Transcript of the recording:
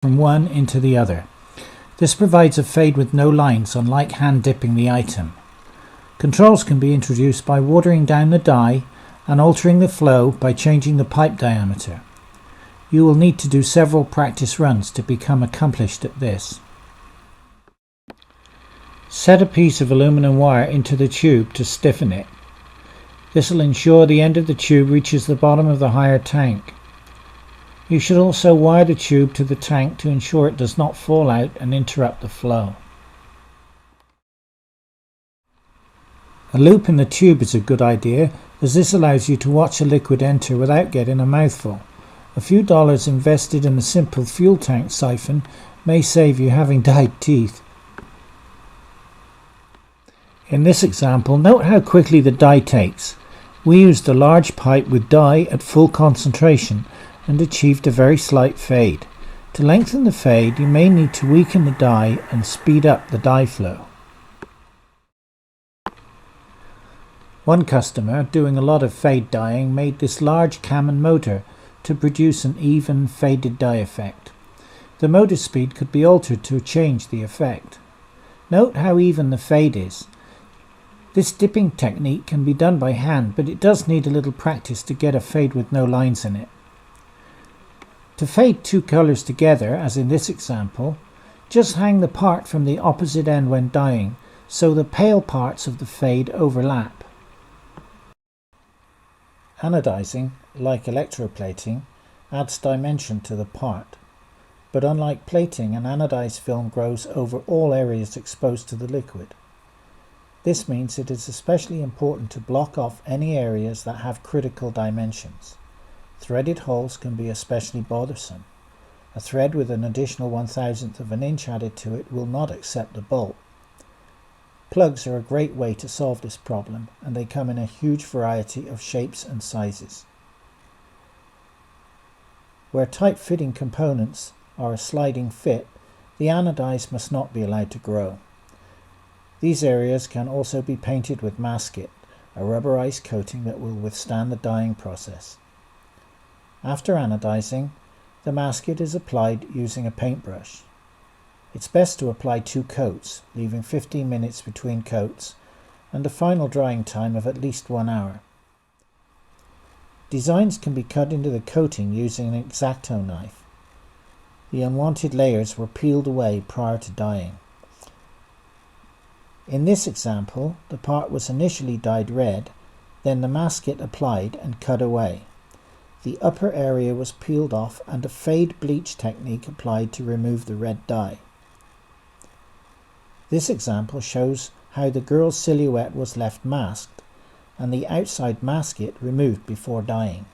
from one into the other. This provides a fade with no lines, unlike hand dipping the item. Controls can be introduced by watering down the dye and altering the flow by changing the pipe diameter. You will need to do several practice runs to become accomplished at this. Set a piece of aluminum wire into the tube to stiffen it. This will ensure the end of the tube reaches the bottom of the higher tank. You should also wire the tube to the tank to ensure it does not fall out and interrupt the flow. A loop in the tube is a good idea, as this allows you to watch a liquid enter without getting a mouthful. A few dollars invested in a simple fuel tank siphon may save you having dyed teeth. In this example, note how quickly the dye takes. We used a large pipe with dye at full concentration and achieved a very slight fade. To lengthen the fade, you may need to weaken the dye and speed up the dye flow. One customer, doing a lot of fade dyeing, made this large Cammon motor to produce an even faded dye effect. The motor speed could be altered to change the effect. Note how even the fade is. This dipping technique can be done by hand, but it does need a little practice to get a fade with no lines in it. To fade two colours together, as in this example, just hang the part from the opposite end when dyeing, so the pale parts of the fade overlap. Anodizing, like electroplating, adds dimension to the part, but unlike plating, an anodized film grows over all areas exposed to the liquid. This means it is especially important to block off any areas that have critical dimensions. Threaded holes can be especially bothersome. A thread with an additional 1/1000th of an inch added to it will not accept the bolt. Plugs are a great way to solve this problem, and they come in a huge variety of shapes and sizes. Where tight-fitting components are a sliding fit, the anodize must not be allowed to grow. These areas can also be painted with masket, a rubberized coating that will withstand the dyeing process. After anodizing, the masket is applied using a paintbrush. It's best to apply 2 coats, leaving 15 minutes between coats, and a final drying time of at least 1 hour. Designs can be cut into the coating using an X-Acto knife. The unwanted layers were peeled away prior to dyeing. In this example, the part was initially dyed red, then the masket applied and cut away. The upper area was peeled off and a fade bleach technique applied to remove the red dye. This example shows how the girl's silhouette was left masked and the outside masket removed before dyeing.